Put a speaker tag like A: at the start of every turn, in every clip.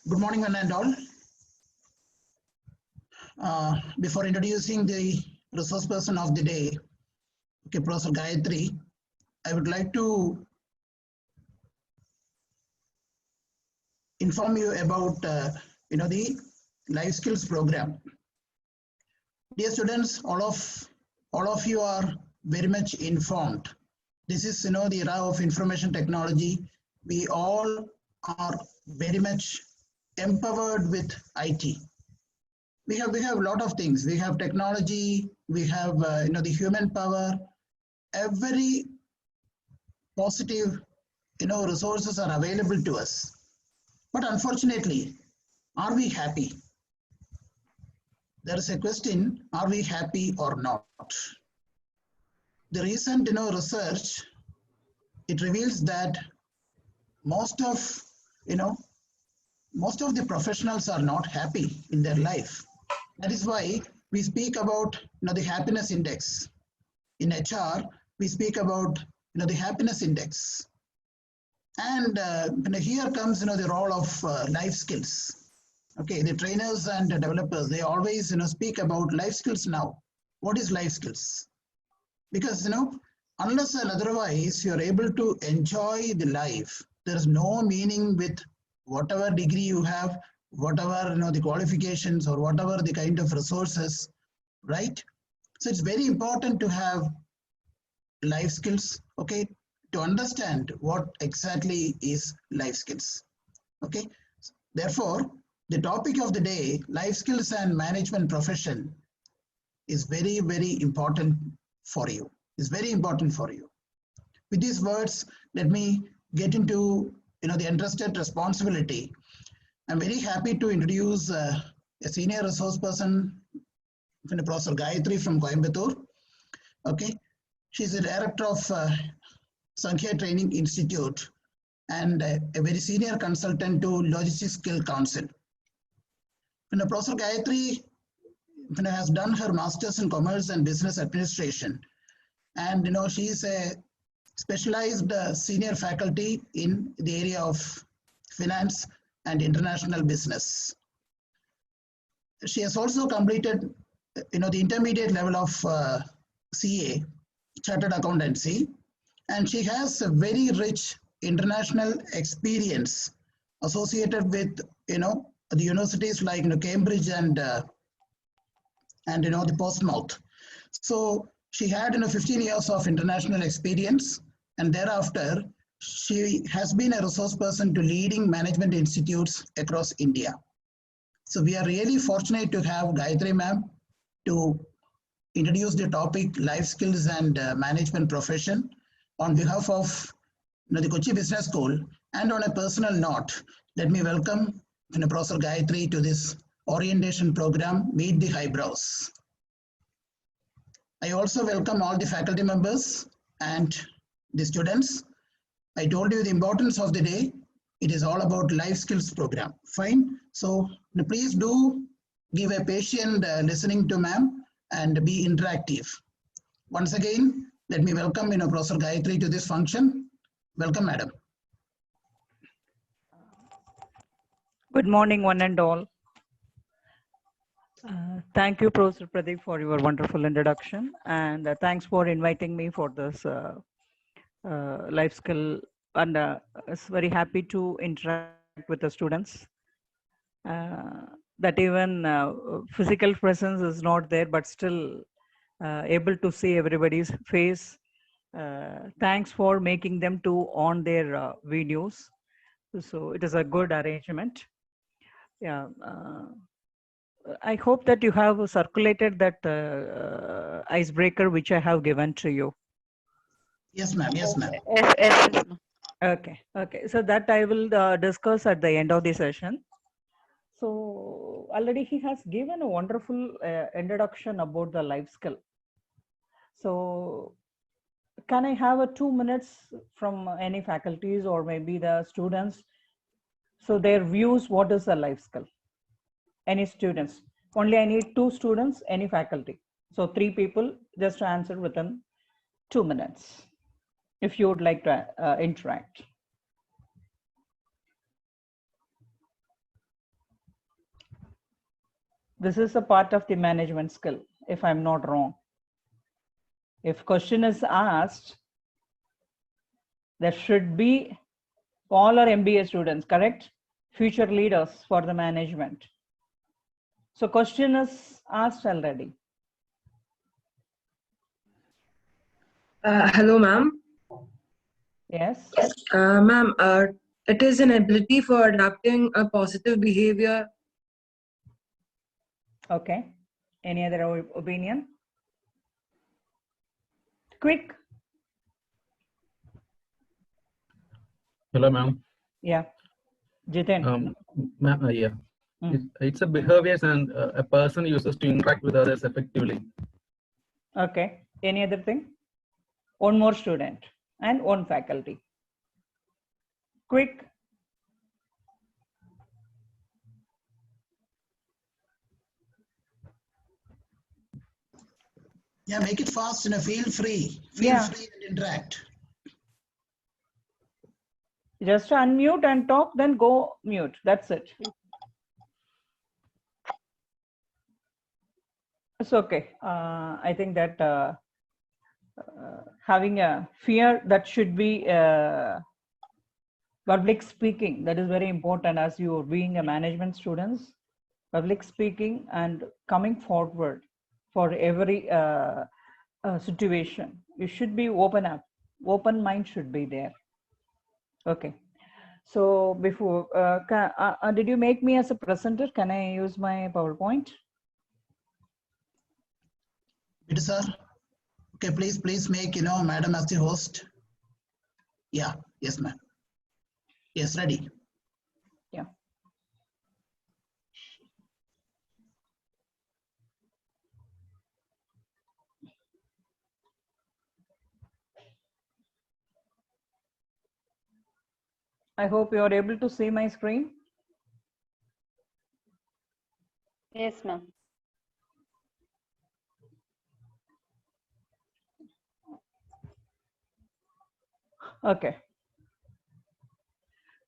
A: Good morning, one and all. Before introducing the resource person of the day, okay, Professor Gayatri, I would like to inform you about the life skills program. Dear students, all of you are very much informed. This is the era of information technology. We all are very much empowered with IT. We have a lot of things. We have technology. We have the human power. Every positive resources are available to us. But unfortunately, are we happy? There is a question: are we happy or not? The recent research, it reveals that most of the professionals are not happy in their life. That is why we speak about the happiness index. In HR, we speak about the happiness index. And here comes the role of life skills. Okay, the trainers and the developers, they always speak about life skills now. What is life skills? Because unless and otherwise you are able to enjoy the life, there is no meaning with whatever degree you have, whatever the qualifications or whatever the kind of resources, right? So it's very important to have life skills, okay, to understand what exactly is life skills. Okay, therefore the topic of the day, life skills and management profession, is very, very important for you. Is very important for you. With these words, let me get into the entrusted responsibility. I'm very happy to introduce a senior resource person, Professor Gayatri from Coimbatore. Okay, she's the director of Sankhya Training Institute and a very senior consultant to Logistics Skill Council. Professor Gayatri has done her master's in commerce and business administration, and she is a specialized senior faculty in the area of finance and international business. She has also completed the intermediate level of CA, Chartered Accountancy, and she has a very rich international experience associated with the universities like Cambridge and the Portsmouth. So she had 15 years of international experience, and thereafter she has been a resource person to leading management institutes across India. So we are really fortunate to have Gayatri ma'am to introduce the topic life skills and management profession on behalf of the Kochi Business School. And on a personal note, let me welcome Professor Gayatri to this orientation program, Meet the Highbrows. I also welcome all the faculty members and the students. I told you the importance of the day. It is all about life skills program. Fine. So please do give a patient listening to ma'am and be interactive. Once again, let me welcome Professor Gayatri to this function. Welcome, madam.
B: Good morning, one and all. Thank you, Professor Pradeep, for your wonderful introduction, and thanks for inviting me for this life skill. And it's very happy to interact with the students. That even physical presence is not there, but still able to see everybody's face. Thanks for making them to on their videos. So it is a good arrangement. Yeah. I hope that you have circulated that icebreaker which I have given to you.
A: Yes, ma'am. Yes, ma'am.
C: Yes.
B: Okay. Okay. So that I will discuss at the end of the session. So already he has given a wonderful introduction about the life skill. So can I have a 2 minutes from any faculties or maybe the students? So their views, what is a life skill? Any students? Only I need 2 students, any faculty. So 3 people just to answer within 2 minutes. If you would like to interact. This is a part of the management skill, if I'm not wrong. If question is asked, there should be all our MBA students, correct? Future leaders for the management. So question is asked already.
C: Hello, ma'am.
B: Yes.
C: Ma'am, it is an ability for adapting a positive behavior.
B: Okay. Any other opinion? Quick.
D: Hello, ma'am.
B: Yeah. Jiten.
D: Ma'am, yeah. It's a behaviors and a person uses to interact with others effectively.
B: Okay. Any other thing? One more student and one faculty. Quick.
A: Yeah, make it fast, feel free. Feel
B: Yeah.
A: free and interact.
B: Just unmute and talk, then go mute. That's it. It's okay. I think that having a fear, that should be public speaking. That is very important as you are being a management students. Public speaking and coming forward for every situation. You should be open up. Open mind should be there. Okay. So before, did you make me as a presenter? Can I use my PowerPoint?
A: It is, sir. Okay, please make, madam as the host. Yeah, yes, ma'am. Yes, ready.
B: Yeah. I hope you are able to see my screen.
E: Yes, ma'am.
B: Okay.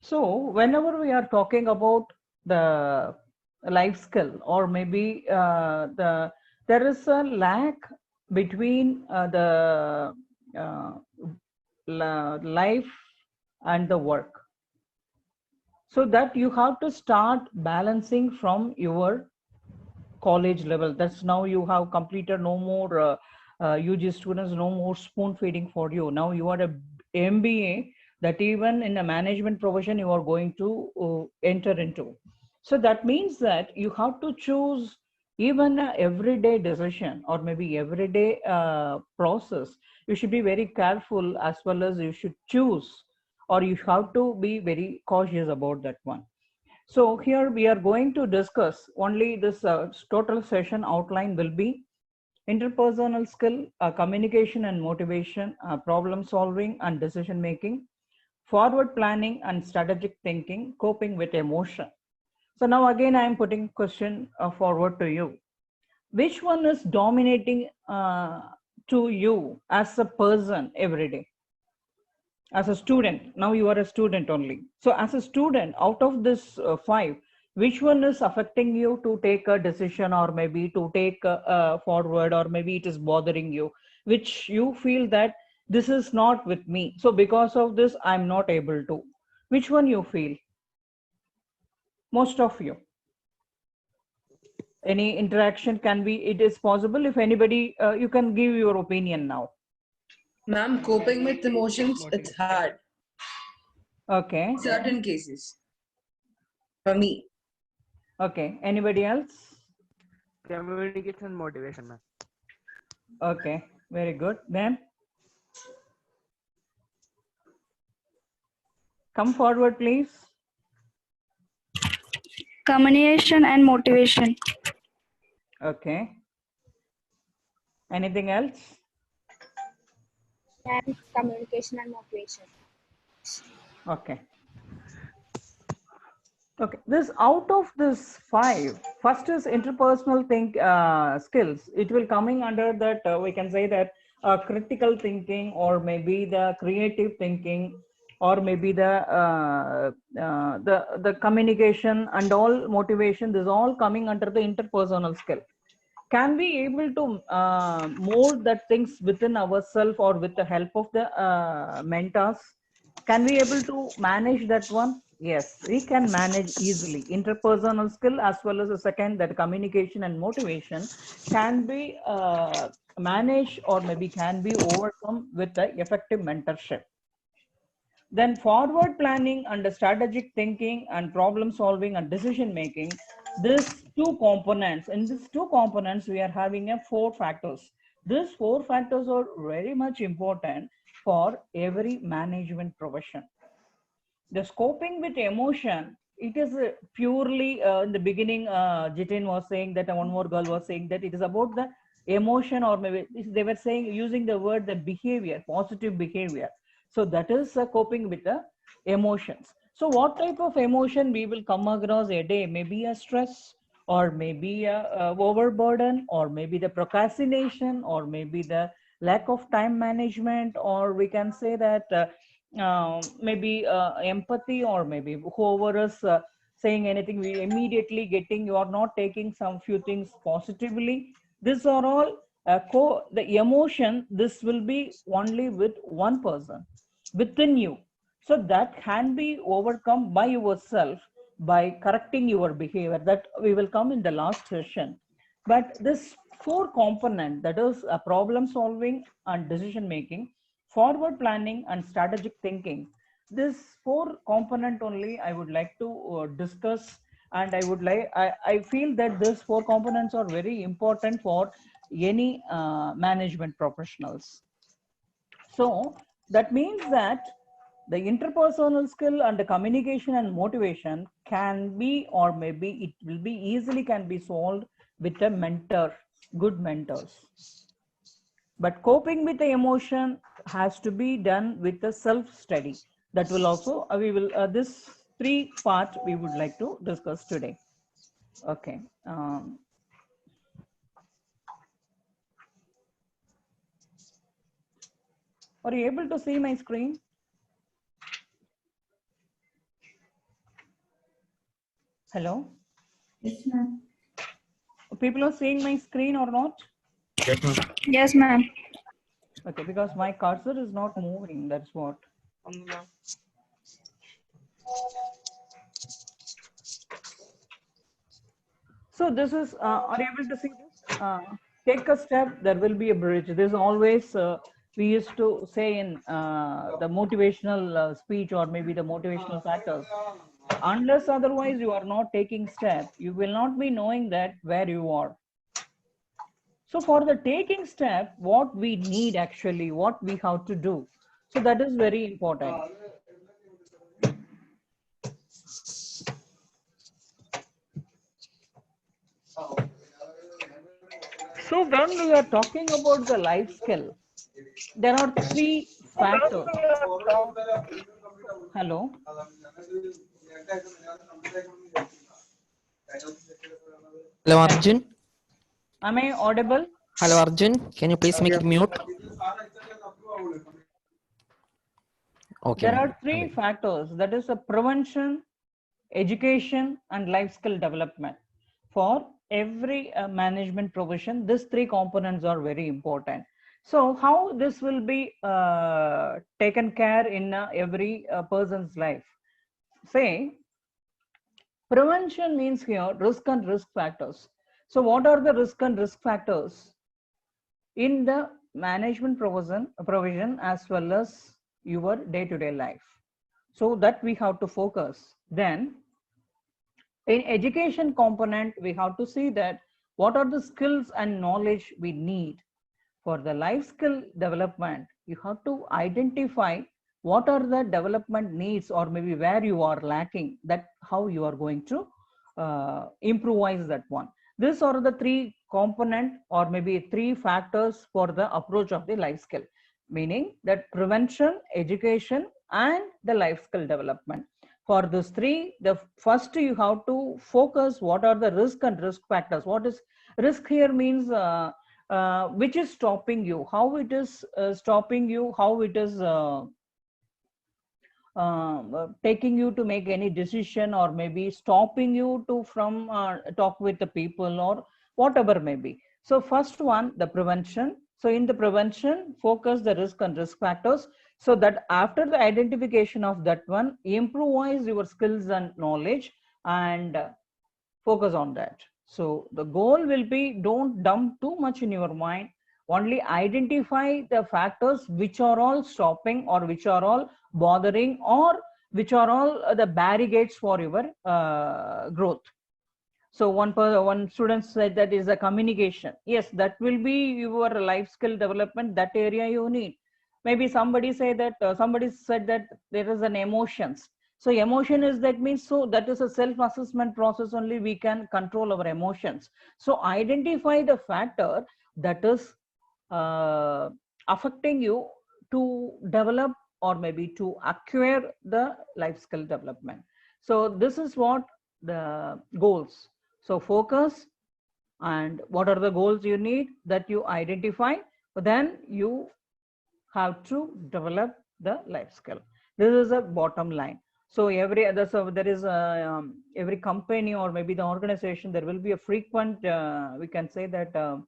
B: So whenever we are talking about the life skill, or maybe there is a lack between the life and the work. So that you have to start balancing from your college level. That's now you have completed no more UG students, no more spoon feeding for you. Now you are a MBA, that even in a management profession you are going to enter into. So that means that you have to choose even an everyday decision, or maybe everyday process. You should be very careful, as well as you should choose, or you have to be very cautious about that one. So here we are going to discuss only this total session outline will be interpersonal skill, communication and motivation, problem solving and decision making, forward planning and strategic thinking, coping with emotion. So now again I am putting question forward to you. Which one is dominating to you as a person every day? As a student, now you are a student only. So as a student, out of this 5, which one is affecting you to take a decision, or maybe to take forward, or maybe it is bothering you, which you feel that this is not with me, so because of this I'm not able to? Which one you feel? Most of you. Any interaction can be, it is possible. If anybody, you can give your opinion now.
C: Ma'am, coping with emotions, it's hard.
B: Okay.
C: Certain cases. For me.
B: Okay. Anybody else?
F: Communication and motivation, ma'am.
B: Okay. Very good. Then come forward, please.
G: Communication and motivation.
B: Okay. Anything else?
G: And communication and motivation.
B: Okay. Okay. This, out of this 5, first is interpersonal skills. It will coming under that we can say that critical thinking, or maybe the creative thinking, or maybe the communication and all motivation, this is all coming under the interpersonal skill. Can we able to mold that things within ourselves or with the help of the mentors? Can we able to manage that one? Yes, we can manage easily. Interpersonal skill as well as the second, that communication and motivation can be managed or maybe can be overcome with the effective mentorship. Then forward planning and the strategic thinking and problem solving and decision making, these two components, in these two components we are having a 4 factors. These 4 factors are very much important for every management profession. The scoping with emotion, it is purely in the beginning, Jitin was saying that, one more girl was saying that it is about the emotion, or maybe they were saying using the word the behavior, positive behavior. So that is coping with the emotions. So what type of emotion we will come across a day? Maybe a stress, or maybe a overburden, or maybe the procrastination, or maybe the lack of time management, or we can say that maybe empathy, or maybe whoever is saying anything, we immediately getting, you are not taking some few things positively. These are all the emotion. This will be only with one person within you. So that can be overcome by yourself by correcting your behavior. That we will come in the last session. But this 4 component, that is problem solving and decision making, forward planning and strategic thinking, this 4 component only I would like to discuss. And I feel that these 4 components are very important for any management professionals. So that means that the interpersonal skill and the communication and motivation can be, or maybe it will be easily can be solved with a mentor, good mentors. But coping with the emotion has to be done with a self-study. That will also, we will, this 3 part we would like to discuss today. Okay. Are you able to see my screen? Hello?
G: Yes, ma'am.
B: People are seeing my screen or not?
D: Yes, ma'am.
G: Yes, ma'am.
B: Okay, because my cursor is not moving, that's what. So this is, are you able to see this? Take a step, there will be a bridge. There's always, we used to say in the motivational speech, or maybe the motivational factors, unless otherwise you are not taking step, you will not be knowing that where you are. So for the taking step, what we need actually, what we have to do. So that is very important. So when we are talking about the life skill, there are 3 factors. Hello.
H: Hello, Arjun.
B: Am I audible?
H: Hello, Arjun. Can you please make it mute? Okay.
B: There are 3 factors. That is a prevention, education, and life skill development. For every management profession, these 3 components are very important. So how this will be taken care in every person's life? Say, prevention means here risk and risk factors. So what are the risk and risk factors in the management provision as well as your day-to-day life? So that we have to focus. Then in education component, we have to see that what are the skills and knowledge we need for the life skill development. You have to identify what are the development needs, or maybe where you are lacking, that how you are going to improvise that one. These are the 3 component, or maybe 3 factors for the approach of the life skill, meaning that prevention, education, and the life skill development. For these 3, the first you have to focus what are the risk and risk factors. What is risk here means which is stopping you, how it is stopping you, how it is taking you to make any decision, or maybe stopping you to from talk with the people, or whatever may be. So first one, the prevention. So in the prevention, focus the risk and risk factors, so that after the identification of that one, improvise your skills and knowledge, and focus on that. So the goal will be, don't dump too much in your mind, only identify the factors which are all stopping, or which are all bothering, or which are all the barricades for your growth. So one student said that is a communication. Yes, that will be your life skill development, that area you need. Maybe somebody said that there is an emotions. So emotion is, that means, so that is a self-assessment process, only we can control our emotions. So identify the factor that is affecting you to develop, or maybe to acquire the life skill development. So this is what the goals. So focus, and what are the goals you need, that you identify, then you have to develop the life skill. This is a bottom line. So every company, or maybe the organization, there will be a frequent, we can say that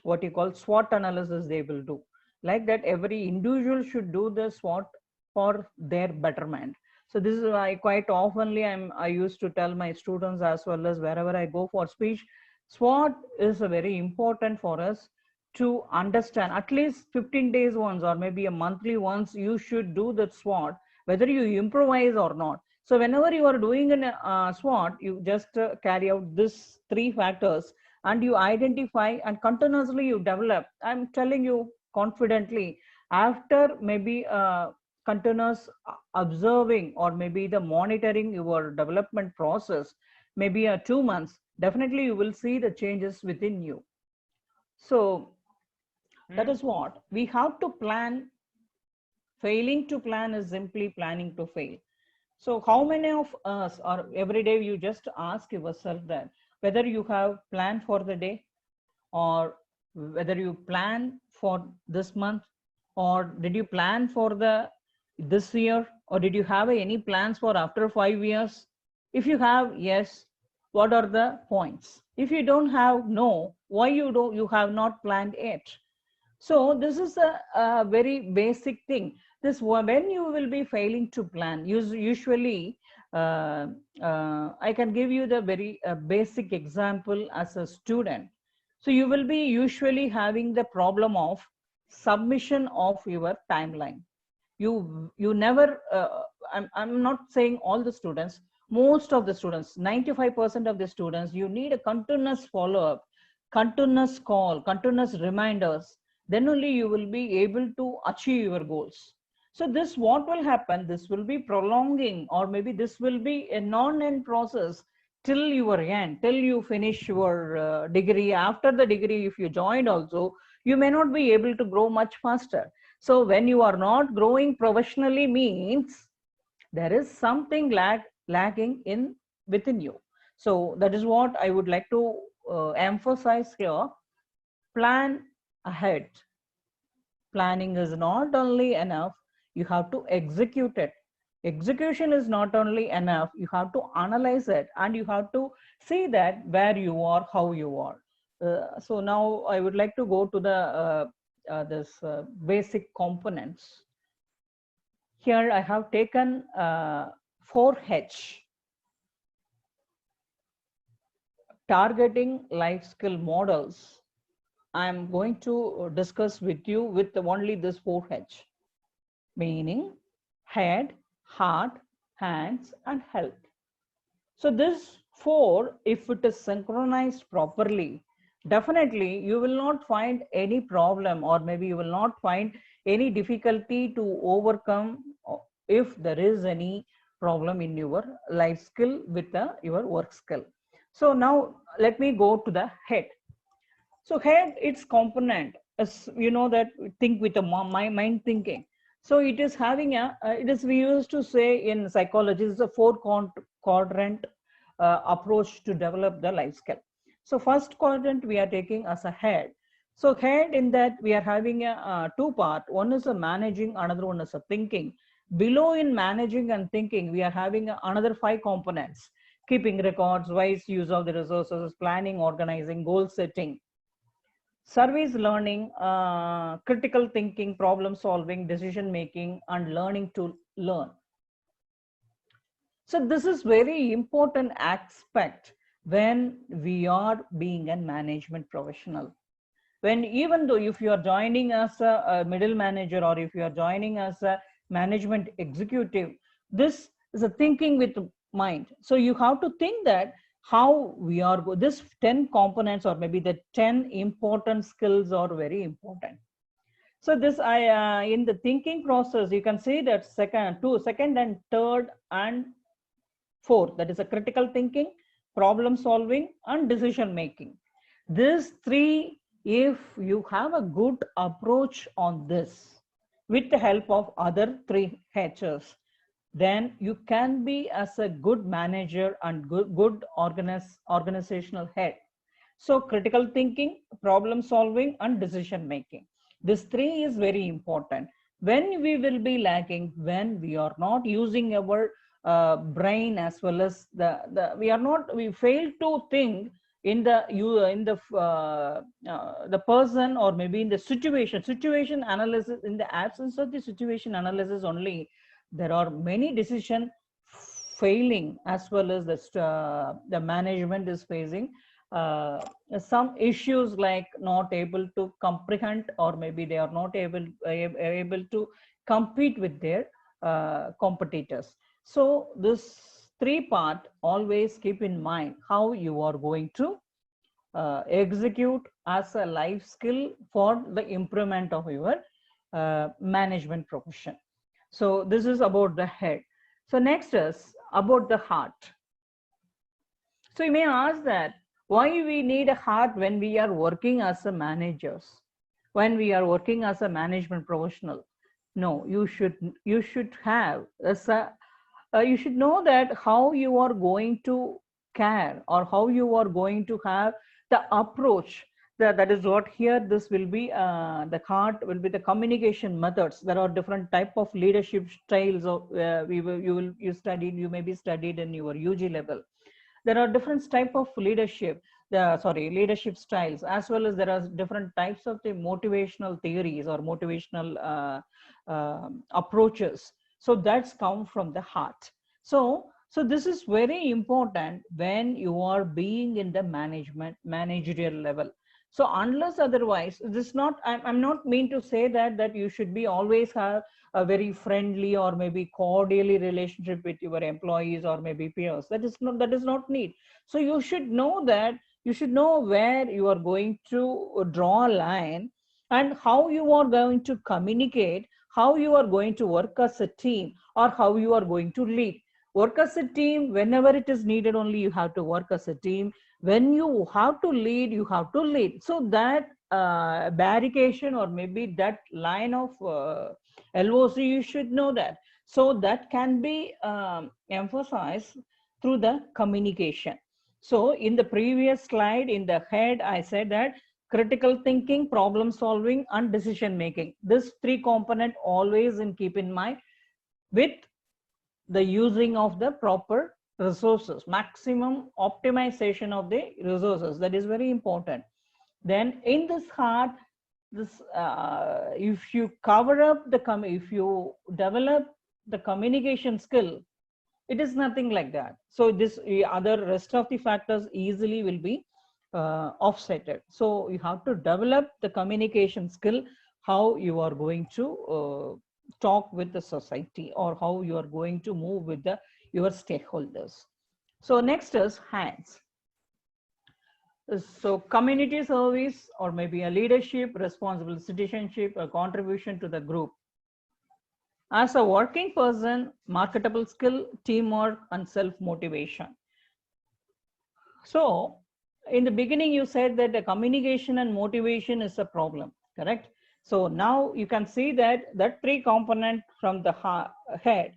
B: what you call SWOT analysis they will do. Like that, every individual should do the SWOT for their betterment. So this is why quite oftenly I used to tell my students, as well as wherever I go for speech, SWOT is a very important for us to understand. At least 15 days once, or maybe a monthly once, you should do the SWOT, whether you improvise or not. So whenever you are doing a SWOT, you just carry out these 3 factors, and you identify, and continuously you develop. I'm telling you confidently, after maybe continuous observing, or maybe the monitoring your development process, maybe 2 months, definitely you will see the changes within you. So that is what we have to plan. Failing to plan is simply planning to fail. So how many of us, or every day you just ask yourself that whether you have planned for the day, or whether you plan for this month, or did you plan for this year, or did you have any plans for after 5 years? If you have, yes, what are the points? If you don't have, no, why you have not planned it? So this is a very basic thing. This, when you will be failing to plan, usually I can give you the very basic example as a student. So you will be usually having the problem of submission of your timeline. You never, I'm not saying all the students, most of the students, 95% of the students, you need a continuous follow-up, continuous call, continuous reminders. Then only you will be able to achieve your goals. So this, what will happen, this will be prolonging, or maybe this will be a non-end process till your end, till you finish your degree. After the degree, if you joined also, you may not be able to grow much faster. So when you are not growing professionally, means there is something lagging within you. So that is what I would like to emphasize here. Plan ahead. Planning is not only enough, you have to execute it. Execution is not only enough, you have to analyze it, and you have to see that where you are, how you are. So now I would like to go to the basic components. Here I have taken 4H. Targeting life skill models. I'm going to discuss with you with only this 4H, meaning head, heart, hands, and health. So this 4, if it is synchronized properly, definitely you will not find any problem, or maybe you will not find any difficulty to overcome if there is any problem in your life skill with your work skill. So now let me go to the head. So head, its component, as you know, that think with my mind thinking. So it is having we used to say in psychology, it's a 4-quadrant approach to develop the life skill. So first quadrant we are taking as a head. So head, in that we are having 2 parts. One is a managing, another one is a thinking. Below in managing and thinking, we are having another 5 components: keeping records, wise use of the resources, planning, organizing, goal setting, service learning, critical thinking, problem solving, decision making, and learning to learn. So this is very important aspect when we are being a management professional. When even though if you are joining as a middle manager, or if you are joining as a management executive, this is a thinking with mind. So you have to think that how we are this 10 components, or maybe the 10 important skills are very important. So this in the thinking process, you can see that second and third and fourth, that is a critical thinking, problem solving, and decision making. These 3, if you have a good approach on this with the help of other 3 H's, then you can be as a good manager and good organizational head. So critical thinking, problem solving, and decision making. This 3 is very important. When we will be lacking, when we are not using our brain, as well as we fail to think in the person, or maybe in the situation analysis. In the absence of the situation analysis only, there are many decision failing, as well as the management is facing some issues like not able to comprehend, or maybe they are not able to compete with their competitors. So this 3 part, always keep in mind how you are going to execute as a life skill for the improvement of your management profession. So this is about the head. So next is about the heart. So you may ask that why we need a heart when we are working as a managers, when we are working as a management professional. No, you should have you should know that how you are going to care, or how you are going to have the approach. That is what here this will be, the heart will be the communication methods. There are different type of leadership styles of you may be studied in your UG level. There are different type of leadership styles, as well as there are different types of the motivational theories or motivational approaches. So that's come from the heart. So this is very important when you are being in the managerial level. So unless otherwise, this not, I'm not mean to say that you should be always have a very friendly or maybe cordially relationship with your employees or maybe peers. That is not need. So you should know that, you should know where you are going to draw a line, and how you are going to communicate, how you are going to work as a team, or how you are going to lead. Work as a team, whenever it is needed only you have to work as a team. When you have to lead, you have to lead. So that barrication, or maybe that line of LOC, you should know that. So that can be emphasized through the communication. So in the previous slide, in the head, I said that critical thinking, problem solving, and decision making. This 3 component always keep in mind, with the using of the proper resources, maximum optimization of the resources. That is very important. Then in this heart, this if you cover up if you develop the communication skill, it is nothing like that. So this other rest of the factors easily will be offsetted. So you have to develop the communication skill, how you are going to talk with the society, or how you are going to move with your stakeholders. So next is hands. So community service, or maybe a leadership, responsible citizenship, a contribution to the group. As a working person, marketable skill, teamwork, and self-motivation. So in the beginning, you said that the communication and motivation is a problem, correct? So now you can see that 3 component from the head.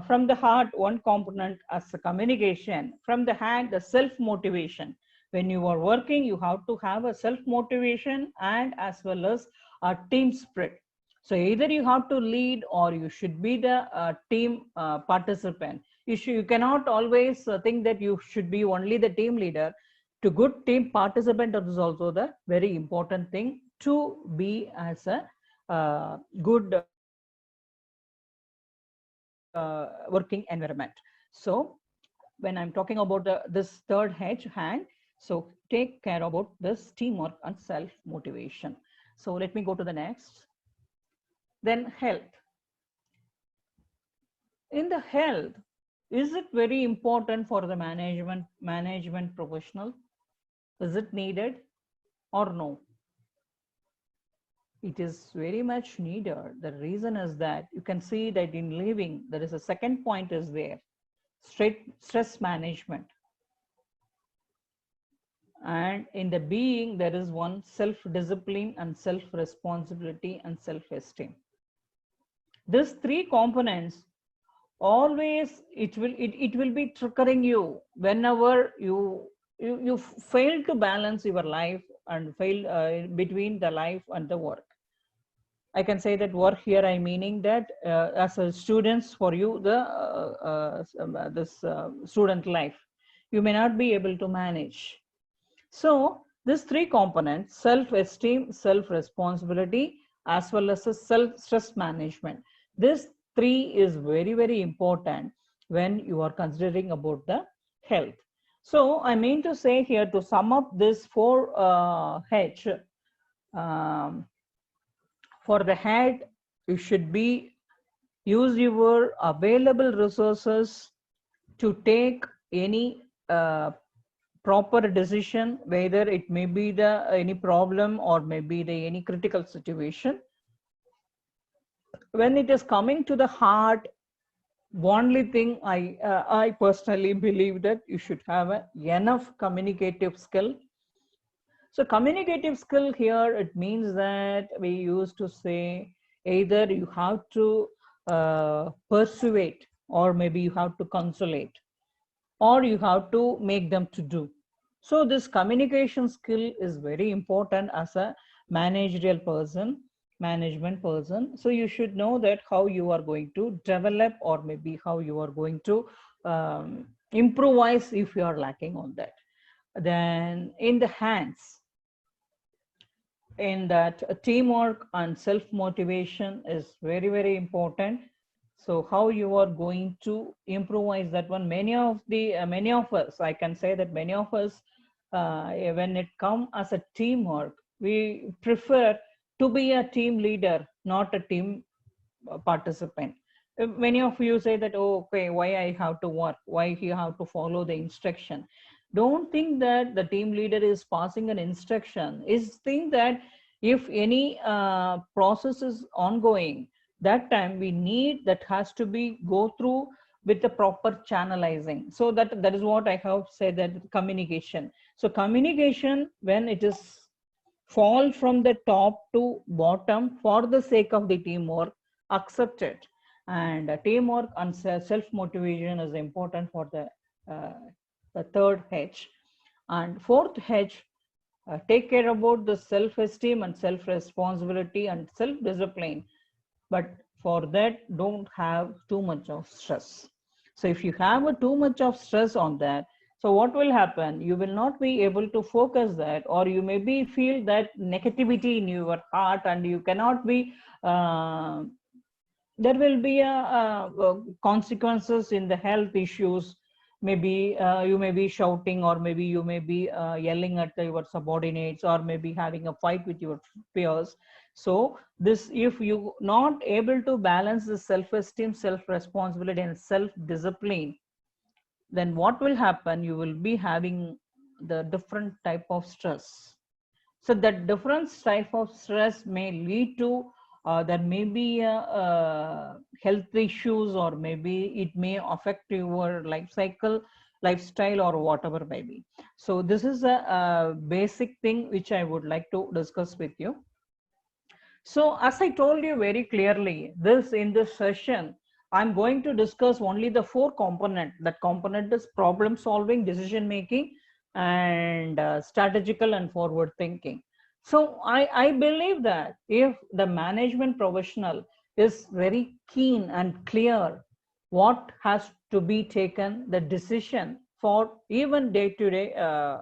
B: From the heart, 1 component as a communication. From the hand, the self-motivation. When you are working, you have to have a self-motivation and as well as a team spirit. So either you have to lead or you should be the team participant. You cannot always think that you should be only the team leader. To good team participant is also the very important thing to be as a good working environment. So when I'm talking about this third hand, so take care about this teamwork and self-motivation. So let me go to the next. Then health. In the health, is it very important for the management professional? Is it needed or no? It is very much needed. The reason is that you can see that in living, there is a second point is there, stress management. And in the being, there is one self-discipline and self-responsibility and self-esteem. These three components always it will be triggering you whenever you fail to balance your life and fail between the life and the work. I can say that work here I'm meaning that as a students for you this student life you may not be able to manage. So these three components, self-esteem, self-responsibility, as well as self-stress management, this three is very, very important when you are considering about the health. So I mean to say here, to sum up this 4H, for the head, you should be use your available resources to take any proper decision, whether it may be any problem or maybe any critical situation. When it is coming to the heart, only thing I personally believe that you should have enough communicative skill. So communicative skill here, it means that we used to say either you have to persuade or maybe you have to consolate or you have to make them to do. So this communication skill is very important as a managerial person, management person. So you should know that how you are going to develop or maybe how you are going to improvise if you are lacking on that. Then in the hands, in that teamwork and self-motivation is very, very important. So how you are going to improvise that one? Many of us, I can say that many of us, when it comes as a teamwork, we prefer to be a team leader, not a team participant. Many of you say that, oh, okay, why I have to work? Why you have to follow the instruction? Don't think that the team leader is passing an instruction. Is think that if any process is ongoing, that time we need that has to be go through with the proper channelizing. So that is what I have said, that communication. So communication, when it is fall from the top to bottom for the sake of the teamwork, accept it. And teamwork and self-motivation is important for the third H. And fourth H, take care about the self-esteem and self-responsibility and self-discipline. But for that, don't have too much of stress. So if you have too much of stress on that, so what will happen? You will not be able to focus that, or you maybe feel that negativity in your heart, and you cannot be, there will be consequences in the health issues. Maybe you may be shouting, or maybe you may be yelling at your subordinates, or maybe having a fight with your peers. So this, if you not able to balance the self-esteem, self-responsibility and self-discipline, then what will happen? You will be having the different type of stress. So that different type of stress may lead to there may be health issues, or maybe it may affect your lifestyle or whatever maybe. So this is a basic thing which I would like to discuss with you. So as I told you very clearly, in this session, I'm going to discuss only the 4 components. That component is problem solving, decision making, and strategical and forward thinking. So I believe that if the management professional is very keen and clear what has to be taken, the decision for even day-to-day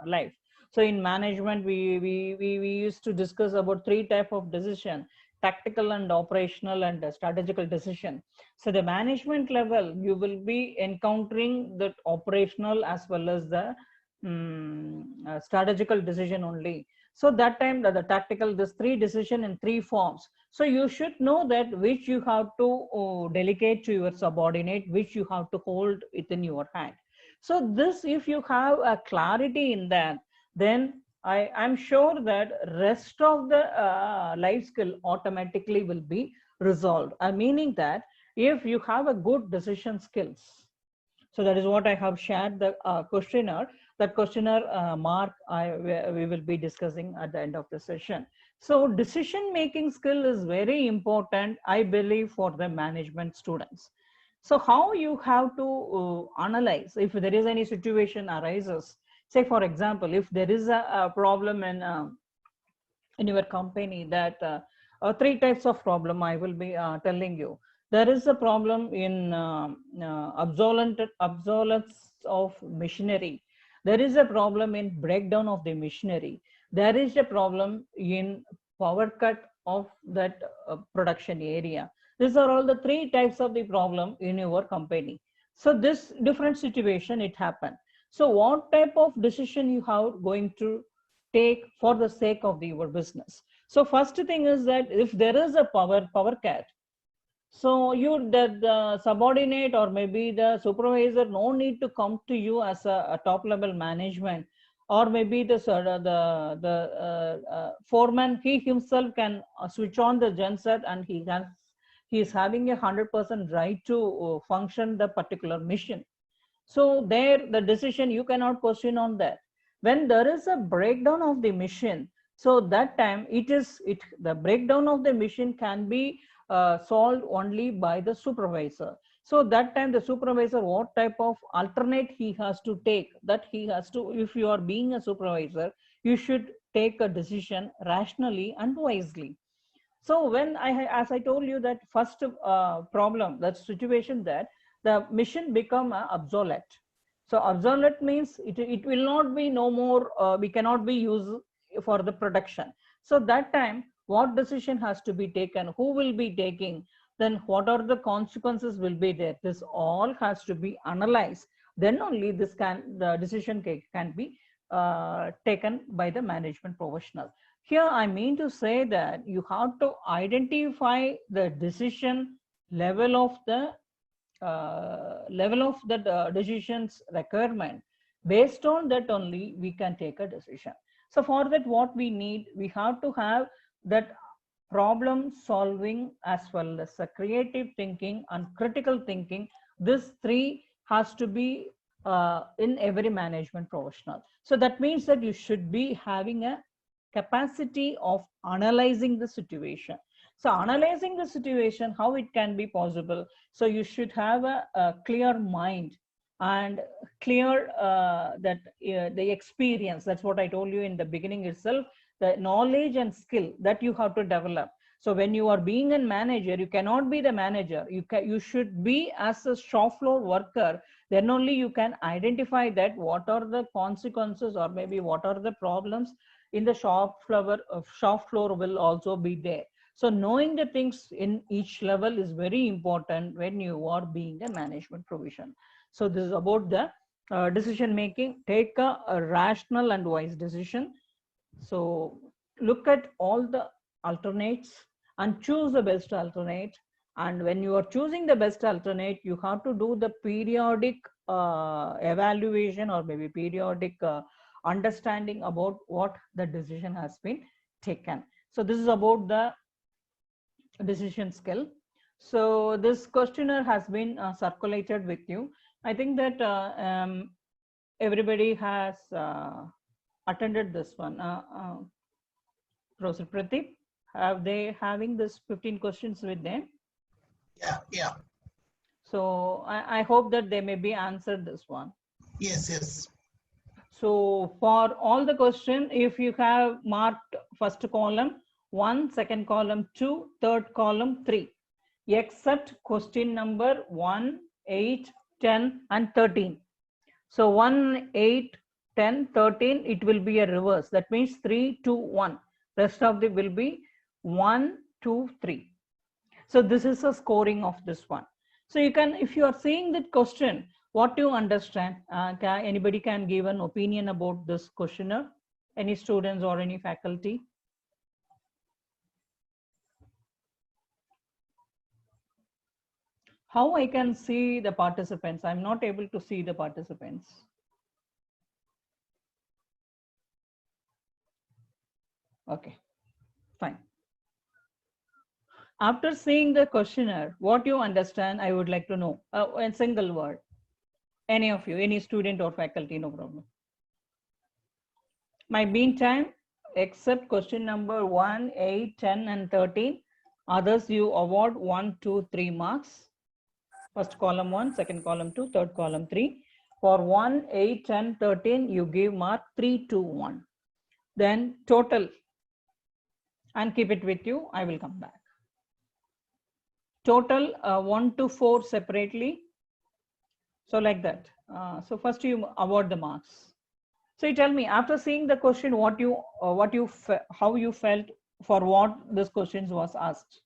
B: life. So in management, we used to discuss about three type of decision: tactical and operational and strategical decision. So the management level, you will be encountering the operational as well as the strategical decision only. So that time the tactical, this three decision in three forms. So you should know that which you have to delegate to your subordinate, which you have to hold within your hand. So this, if you have a clarity in that, then I'm sure that rest of the life skill automatically will be resolved. Meaning that if you have a good decision skills, so that is what I have shared the questionnaire. That questionnaire mark we will be discussing at the end of the session. So decision making skill is very important, I believe, for the management students. So how you have to analyze if there is any situation arises. Say for example, if there is a problem in your company, that three types of problem I will be telling you. There is a problem in obsolescence of machinery. There is a problem in breakdown of the machinery. There is a problem in power cut of that production area. These are all the three types of the problem in your company. So this different situation it happened. So what type of decision you have going to take for the sake of your business? So first thing is that if there is a power cut, so you the subordinate or maybe the supervisor no need to come to you as a top level management, or maybe the foreman, he himself can switch on the genset and he is having 100% right to function the particular mission. So there the decision you cannot question on that. When there is a breakdown of the mission, so that time the breakdown of the mission can be solved only by the supervisor. So that time the supervisor, what type of alternate he has to take, that he has to, if you are being a supervisor, you should take a decision rationally and wisely. So when as I told you that first problem, that situation that the mission become obsolete. So obsolete means it will not be no more, we cannot be used for the production. So that time what decision has to be taken, who will be taking, then what are the consequences will be there. This all has to be analyzed. Then only the decision can be taken by the management professional. Here I mean to say that you have to identify the decision level of the decision's requirement. Based on that only we can take a decision. So for that what we need, we have to have that problem solving as well as a creative thinking and critical thinking. This three has to be in every management professional. So that means that you should be having a capacity of analyzing the situation. So analyzing the situation, how it can be possible? So you should have a clear mind and clear the experience. That's what I told you in the beginning itself, the knowledge and skill that you have to develop. So when you are being a manager, you cannot be the manager. You should be as a shop floor worker. Then only you can identify that what are the consequences or maybe what are the problems in the shop floor will also be there. So knowing the things in each level is very important when you are being a management provision. So this is about the decision making. Take a rational and wise decision. So look at all the alternates and choose the best alternate. And when you are choosing the best alternate, you have to do the periodic evaluation or maybe periodic understanding about what the decision has been taken. So this is about the decision skill. So this questionnaire has been circulated with you. I think that everybody has attended this one. Professor Pradeep, have they having this 15 questions with them?
A: Yeah.
B: So I hope that they may be answered this one.
A: Yes.
B: So for all the question, if you have marked first column 1, second column 2, third column 3, except question number 1, 8, 10, and 13. So 1, 8, 10, 13, it will be a reverse. That means 3, 2, 1. Rest of them will be 1, 2, 3. So this is a scoring of this one. So you can, if you are seeing that question, what do you understand? Anybody can give an opinion about this questionnaire? Any students or any faculty? How I can see the participants? I'm not able to see the participants. Okay, fine. After seeing the questionnaire, what you understand, I would like to know. A single word. Any of you, any student or faculty, no problem. My meantime, except question number 1, 8, 10, and 13, others you award 1, 2, 3 marks. First column 1, second column 2, third column 3. For 1, 8, 10, 13, you give mark 3, 2, 1. Then total, and keep it with you, I will come back. Total 1 to 4 separately. So like that. So first you award the marks. So you tell me, after seeing the question, how you felt for what this question was asked.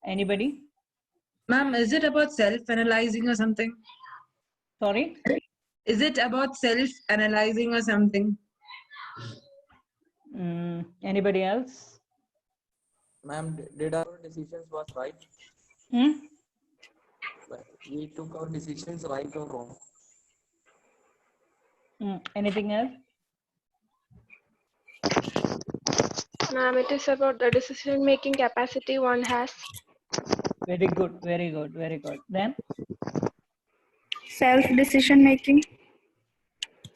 B: Anybody?
C: Ma'am, is it about self-analyzing or something?
B: Sorry?
C: Is it about self-analyzing or something?
B: Anybody else?
I: Ma'am, did our decisions was right? We took our decisions right or wrong?
B: Anything else?
J: Ma'am, it is about the decision-making capacity one has.
B: Very good, very good, very good. Then?
G: Self-decision-making.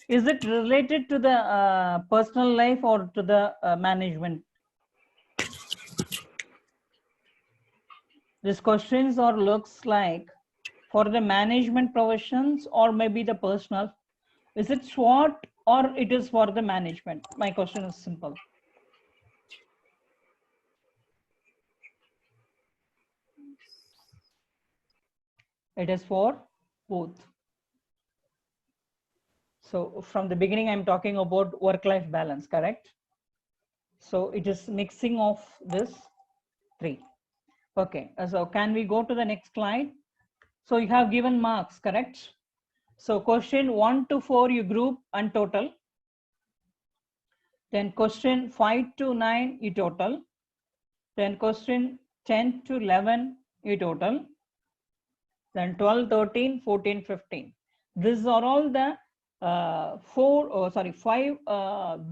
B: Is it related to the personal life or to the management? This questions or looks like for the management professions or maybe the personal. Is it SWOT or it is for the management? My question is simple. It is for both. So from the beginning, I'm talking about work-life balance, correct? So it is mixing of this 3. Okay, so can we go to the next slide? So you have given marks, correct? So question 1 to 4 you group and total. Then question 5 to 9 you total. Then question 10 to 11 you total. Then 12, 13, 14, 15. These are all the 5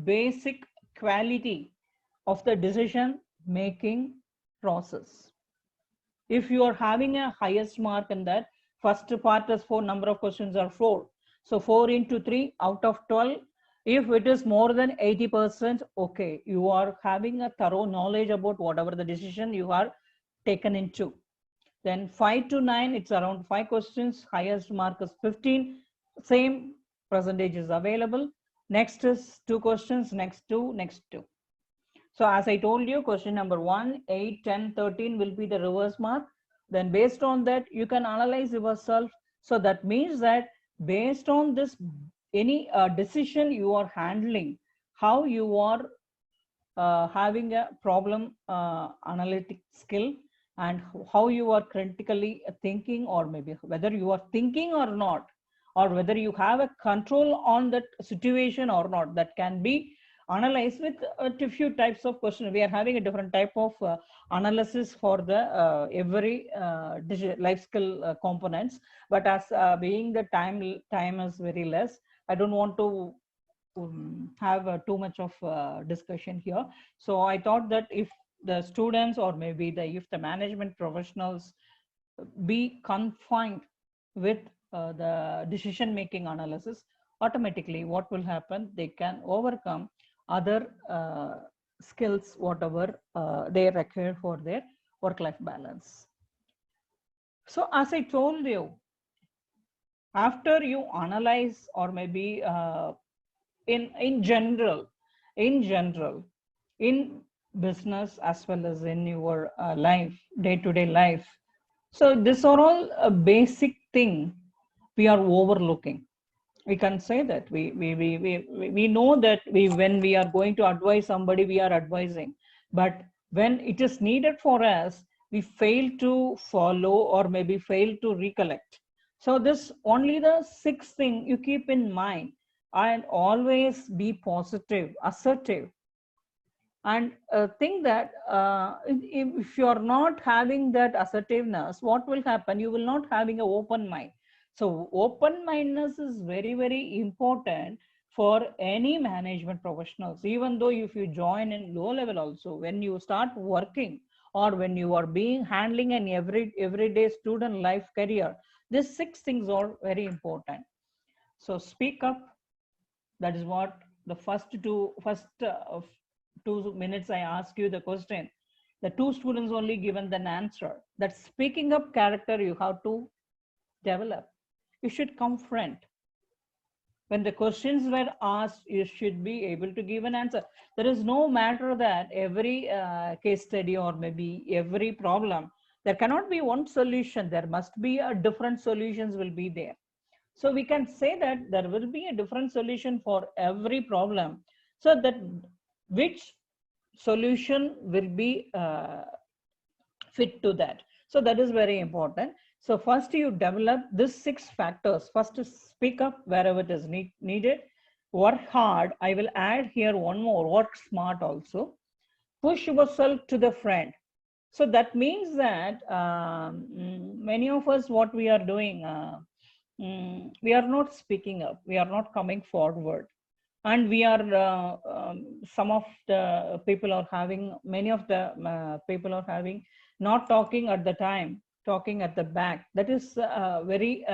B: basic quality of the decision making process. If you are having a highest mark in that, first part is 4, number of questions are 4. So 4 into 3 out of 12. If it is more than 80%, okay, you are having a thorough knowledge about whatever the decision you are taken into. Then 5 to 9, it's around 5 questions, highest mark is 15, same percentage is available. Next is 2 questions, next 2, next 2. So as I told you, question number 1, 8, 10, 13 will be the reverse mark. Then based on that, you can analyze yourself. So that means that based on this, any decision you are handling, how you are having a problem analytic skill, and how you are critically thinking, or maybe whether you are thinking or not, or whether you have a control on that situation or not, that can be analyzed with a few types of questions. We are having a different type of analysis for the every life skill components, but as being the time is very less, I don't want to have too much of discussion here. So I thought that if the students or maybe if the management professionals be confined with the decision making analysis, automatically what will happen, they can overcome other skills whatever they require for their work-life balance. So as I told you, after you analyze, or maybe in general, in business as well as in your life, day-to-day life. So these are all a basic thing we are overlooking. We can say that we know that when we are going to advise somebody, we are advising, but when it is needed for us, we fail to follow or maybe fail to recollect. So this only the sixth thing you keep in mind, and always be positive, assertive, and think that if you are not having that assertiveness, what will happen? You will not having an open mind. So open mindedness is very, very important for any management professionals. Even though if you join in low level also, when you start working or when you are being handling an everyday student life career, these six things are very important. So speak up. That is what the first 2 minutes I ask you the question. The two students only given an answer. That speaking up character you have to develop. You should confront. When the questions were asked, you should be able to give an answer. There is no matter that every case study or maybe every problem, there cannot be one solution. There must be a different solutions will be there. So we can say that there will be a different solution for every problem. So that which solution will be fit to that. So that is very important. So first you develop these 6 factors. First, speak up wherever it is needed. Work hard. I will add here one more. Work smart also. Push yourself to the front. So that means that many of us, what we are doing, we are not speaking up. We are not coming forward. And we are, some of the people are having, many of the people are having not talking at the time, talking at the back. That is a very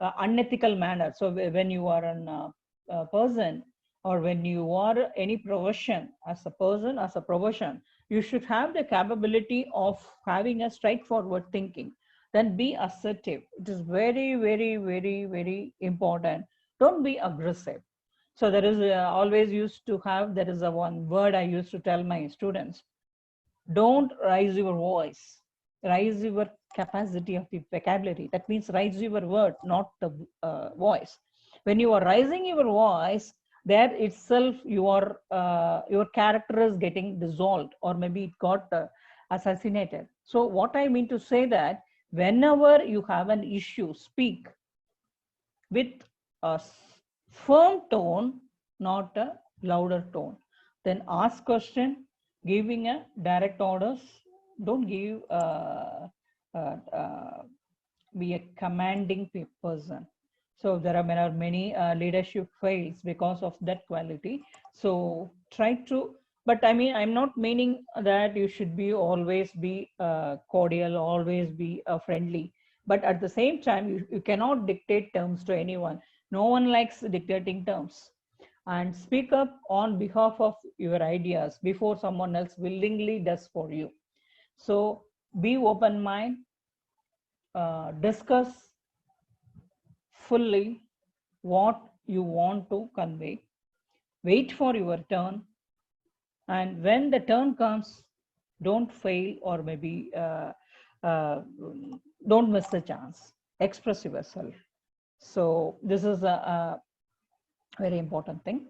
B: unethical manner. So when you are a person, or when you are any profession, as a person, as a profession, you should have the capability of having a straightforward thinking. Then be assertive. It is very, very, very, very important. Don't be aggressive. So there is always used to have, there is a one word I used to tell my students. Don't raise your voice. Raise your capacity of the vocabulary. That means raise your word, not the voice. When you are raising your voice, there itself your character is getting dissolved, or maybe it got assassinated. So what I mean to say that whenever you have an issue, speak with a firm tone, not a louder tone. Then ask question, giving a direct orders. Don't give be a commanding person. So there are many leadership fails because of that quality. So try to, but I mean, I'm not meaning that you should be always be cordial, always be friendly. But at the same time, you cannot dictate terms to anyone. No one likes dictating terms. And speak up on behalf of your ideas before someone else willingly does for you. So be open mind, discuss fully what you want to convey, wait for your turn, and when the turn comes, don't fail, or maybe don't miss the chance. Express yourself. So this is a very important thing.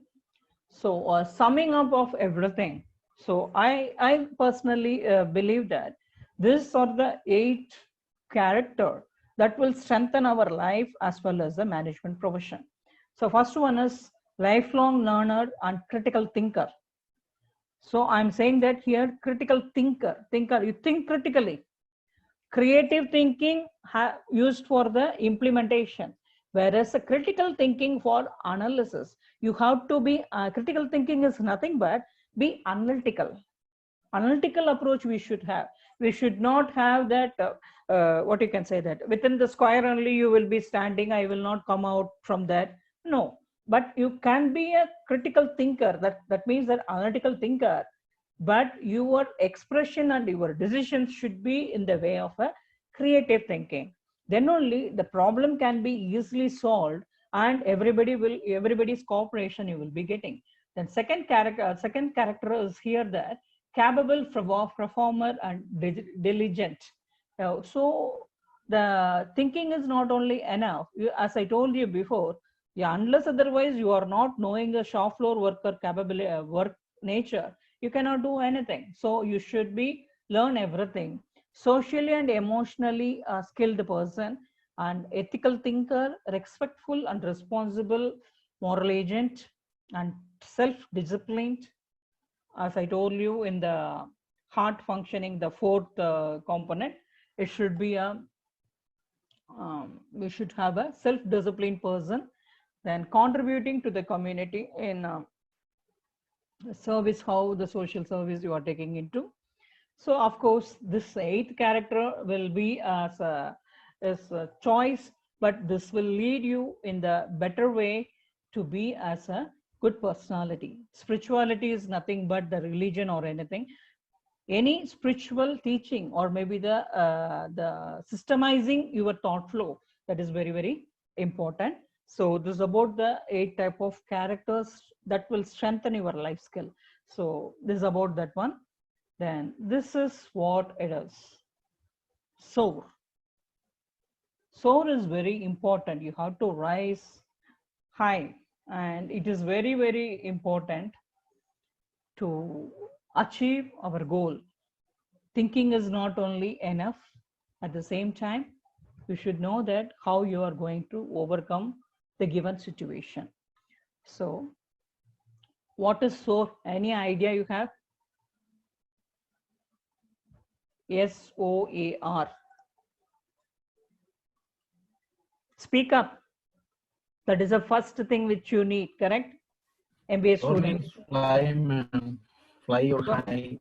B: So summing up of everything. So I personally believe that these are the 8 characters that will strengthen our life as well as the management profession. So first one is lifelong learner and critical thinker. So I'm saying that here, critical thinker, you think critically. Creative thinking used for the implementation, whereas a critical thinking for analysis. You have to be, critical thinking is nothing but be analytical. Analytical approach we should have. We should not have that, what you can say, that within the square only you will be standing, I will not come out from that. No, but you can be a critical thinker. That means that analytical thinker, but your expression and your decisions should be in the way of a creative thinking. Then only the problem can be easily solved, and everybody's cooperation you will be getting. Then second character is here that capable performer and diligent. So the thinking is not only enough. As I told you before, yeah, unless otherwise you are not knowing a shop floor worker capability, work nature, you cannot do anything. So you should be learn everything. Socially and emotionally skilled person and ethical thinker, respectful and responsible moral agent, and self-disciplined. As I told you, in the heart functioning, the fourth component, it should be a we should have a self-disciplined person, then contributing to the community in service, how the social service you are taking into. So of course, this eighth character will be as a choice, but this will lead you in the better way to be as a good personality. Spirituality is nothing but the religion or anything. Any spiritual teaching, or maybe the systemizing your thought flow, that is very, very important. So this is about the 8 type of characters that will strengthen your life skill. So this is about that one. Then this is what it is. Soar. Soar is very important. You have to rise high, and it is very, very important to achieve our goal. Thinking is not only enough. At the same time, you should know that how you are going to overcome the given situation. So what is SOAR? Any idea you have? SOAR. Speak up. That is the first thing which you need, correct? MBA
D: Soar
B: student.
D: means fly, man. Fly or high.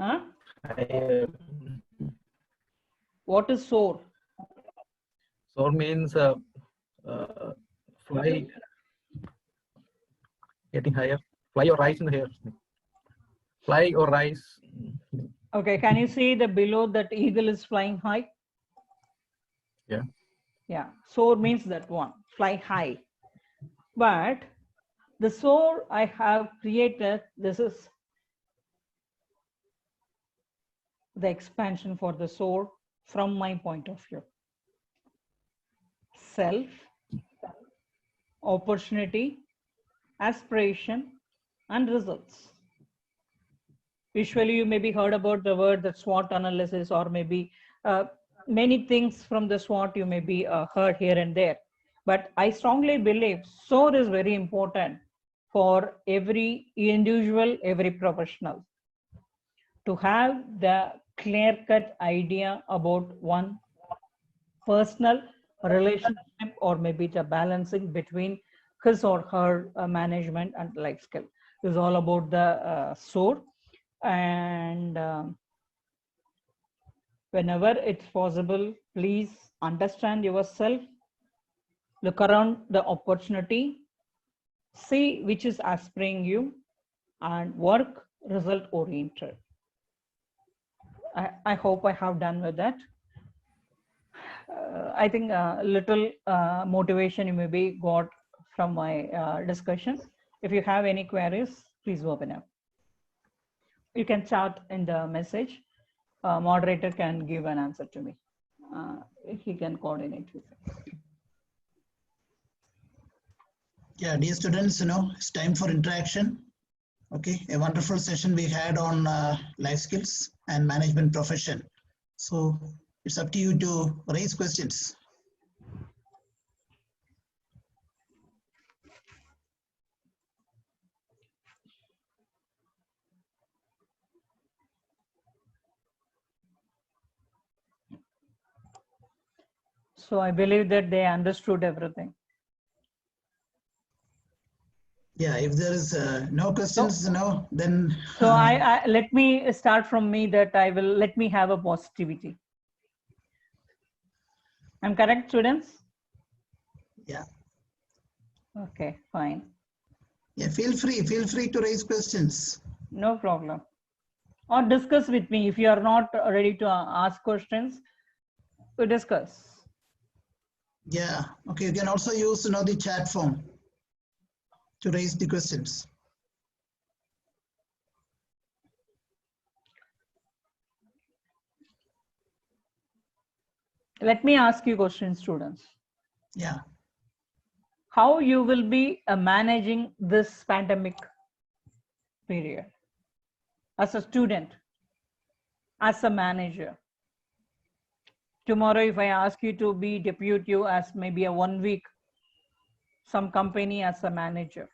B: Huh?
D: High.
B: What is SOAR?
D: Soar means fly, getting higher. Fly or rise in the air. Fly or rise.
B: Okay, can you see the below that eagle is flying high?
D: Yeah.
B: Yeah, soar means that one, fly high. But the soar I have created, this is the expansion for the soar from my point of view. Self, opportunity, aspiration, and results. Usually you maybe heard about the word that SWOT analysis, or maybe many things from the SWOT you may be heard here and there. But I strongly believe SOAR is very important for every individual, every professional, to have the clear-cut idea about one personal relationship, or maybe the balancing between his or her management and life skill. This is all about the SOAR. And whenever it's possible, please understand yourself, look around the opportunity, see which is aspiring you, and work result oriented. I hope I have done with that. I think a little motivation you maybe got from my discussion. If you have any queries, please open up. You can chat in the message. Moderator can give an answer to me. He can coordinate with me.
A: Yeah, dear students, it's time for interaction. Okay, a wonderful session we had on life skills and management profession. So it's up to you to raise questions.
B: So I believe that they understood everything.
A: Yeah, if there is no questions, then.
B: So I let me start from me, that let me have a positivity. I'm correct, students?
A: Yeah.
B: Okay, fine.
A: Yeah, feel free to raise questions.
B: No problem. Or discuss with me. If you are not ready to ask questions, we discuss.
A: Yeah, okay, you can also use the chat form to raise the questions.
B: Let me ask you question, students.
A: Yeah.
B: How you will be managing this pandemic period as a student, as a manager? Tomorrow, if I ask you to be depute you as maybe a 1 week, some company as a manager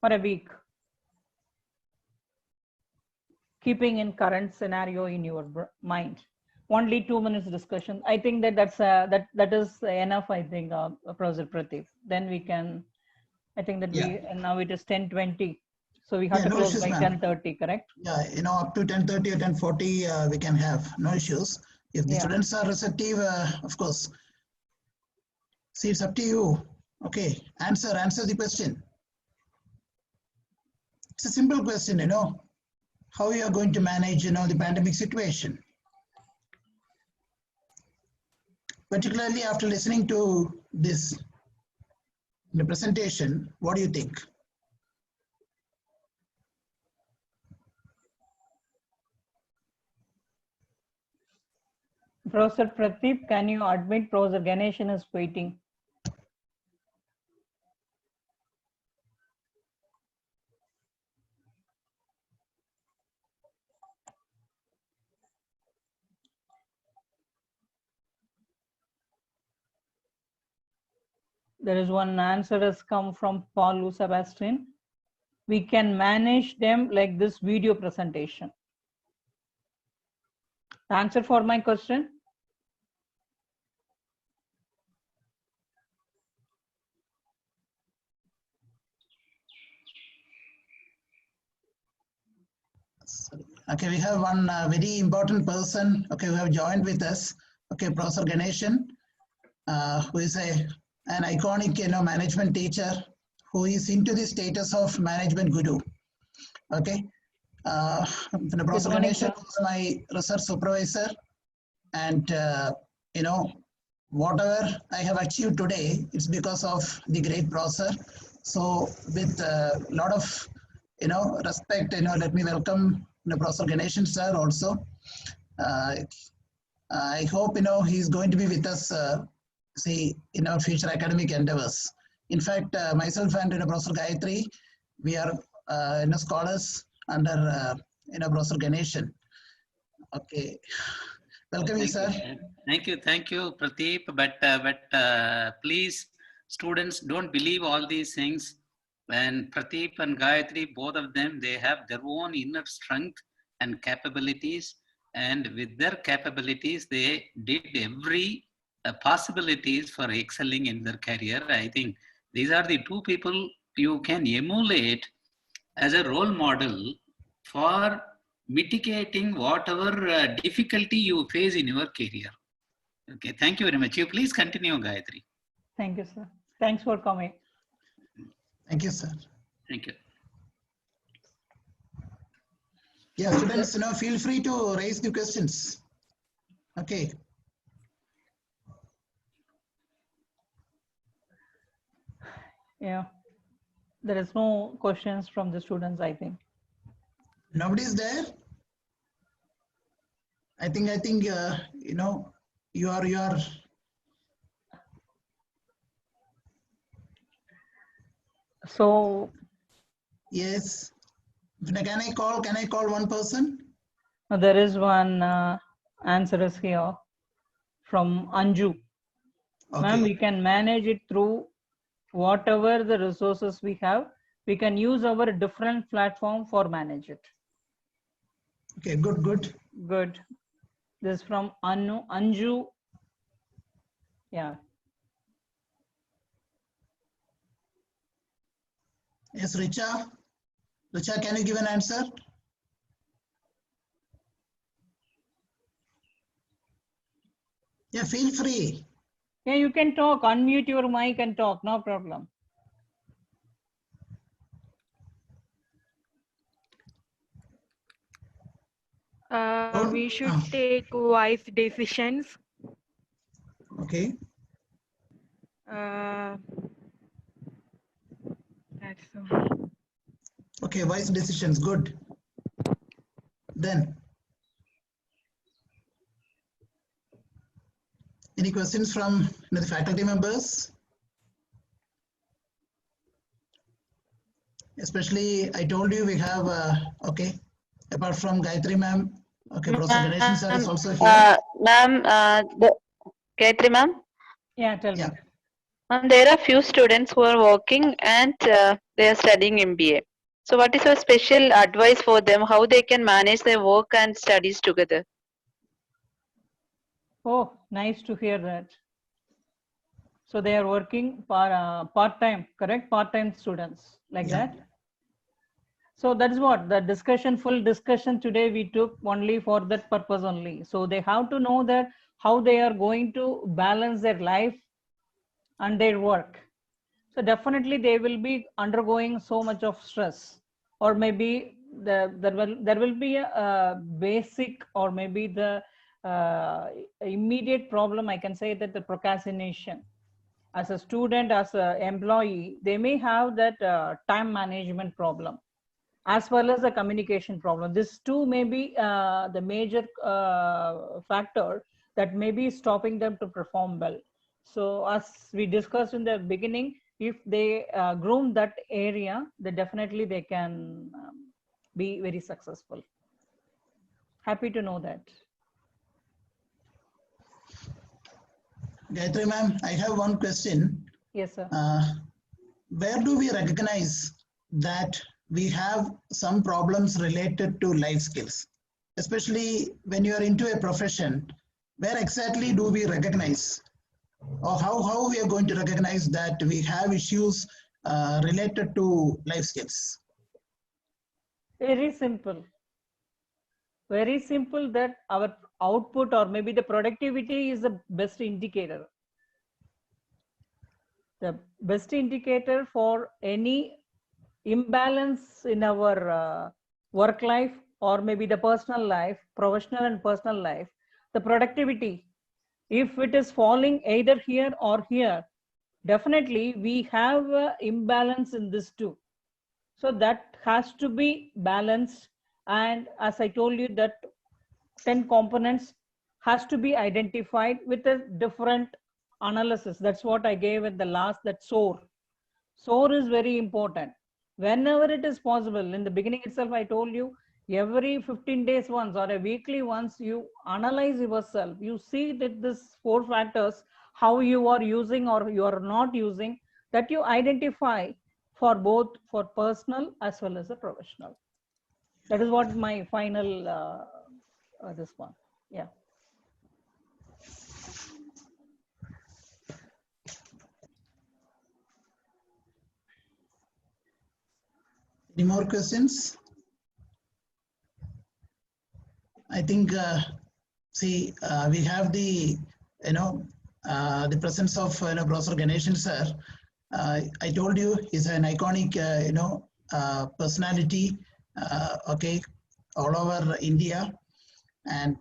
B: for a week, keeping in current scenario in your mind, only 2 minutes discussion. I think that is enough. I think, Professor Pradeep. Then we can. I think that
A: Yeah.
B: we now it is 10:20, so we have
A: Yeah,
B: to
A: no
B: close
A: issues,
B: by
A: ma'am.
B: 10:30. Correct?
A: Yeah, up to 10:30 or 10:40, we can have no issues. If the
B: Yeah.
A: students are receptive, of course. See, it's up to you. Okay, answer the question. It's a simple question, how you are going to manage, the pandemic situation. Particularly after listening to this the presentation, what do you think?
B: Professor Pradeep, can you admit Professor Ganeshan is waiting? There is one answer has come from Paul Sebastian. We can manage them like this video presentation. The answer for my question?
A: Okay, we have one very important person, okay, who have joined with us, okay, Professor Ganeshan, who is an iconic, management teacher, who is into the status of management guru, okay. Professor
B: morning,
A: Ganeshan
B: sir.
A: was my research supervisor, and, whatever I have achieved today, it's because of the great professor. So with a lot of, respect, let me welcome Professor Ganeshan sir also. I hope, he's going to be with us, in our future academic endeavors. In fact, myself and, Professor Gayatri, we are, scholars under, Professor Ganeshan. Okay. Welcome you, sir.
K: Thank you, Pradeep. But please, students, don't believe all these things. And Pradeep and Gayatri, both of them, they have their own inner strength and capabilities. And with their capabilities, they did every possibilities for excelling in their career. I think these are the two people you can emulate as a role model for mitigating whatever difficulty you face in your career. Okay, thank you very much. You please continue, Gayatri.
B: Thank you, sir. Thanks for coming.
A: Thank you, sir.
K: Thank you.
A: Yeah, students, feel free to raise the questions. Okay.
B: Yeah. There is no questions from the students, I think.
A: Nobody's there? I think, you are.
B: So.
A: Yes. Can I call one person?
B: There is one answer is here from Anju.
A: Okay.
B: Ma'am, we can manage it through whatever the resources we have. We can use our different platform for manage it.
A: Okay, good.
B: Good. This is from Anju. Yeah.
A: Yes, Richa. Richa, can you give an answer? Yeah, feel free.
B: Yeah, you can talk. Unmute your mic and talk. No problem.
J: We should take wise decisions.
A: Okay.
J: That's all.
A: Okay, wise decisions. Good. Then. Any questions from the faculty members? Especially, I told you we have, okay, apart from Gayatri ma'am, okay, Professor Ganeshan sir is also here.
E: Ma'am, Gayatri ma'am.
B: Yeah, tell me.
E: There are few students who are working and they are studying MBA. So what is your special advice for them, how they can manage their work and studies together?
B: Oh, nice to hear that. So they are working part-time, correct? Part-time students, like that? So that is what the discussion, full discussion today we took only for that purpose only. So they have to know that how they are going to balance their life and their work. So definitely they will be undergoing so much of stress, or maybe there will be a basic, or maybe the immediate problem. I can say that the procrastination. As a student, as an employee, they may have that time management problem, as well as the communication problem. These two may be the major factor that may be stopping them to perform well. So as we discussed in the beginning, if they groom that area, then definitely they can be very successful. Happy to know that.
A: Gayatri ma'am, I have one question.
B: Yes, sir.
A: Where do we recognize that we have some problems related to life skills? Especially when you are into a profession, where exactly do we recognize, or how we are going to recognize that we have issues related to life skills?
B: Very simple. Very simple, that our output or maybe the productivity is the best indicator. The best indicator for any imbalance in our work life, or maybe the personal life, professional and personal life, the productivity, if it is falling either here or here, definitely we have imbalance in this too. So that has to be balanced. And as I told you, that 10 components has to be identified with a different analysis. That's what I gave at the last, that SOAR. SOAR is very important. Whenever it is possible, in the beginning itself, I told you, every 15 days once or a weekly once, you analyze yourself. You see that this 4 factors, how you are using or you are not using, that you identify for both, for personal as well as a professional. That is what my final this one. Yeah.
A: Any more questions? I think, we have the, the presence of, Professor Ganeshan sir. I told you he's an iconic, personality, okay, all over India. And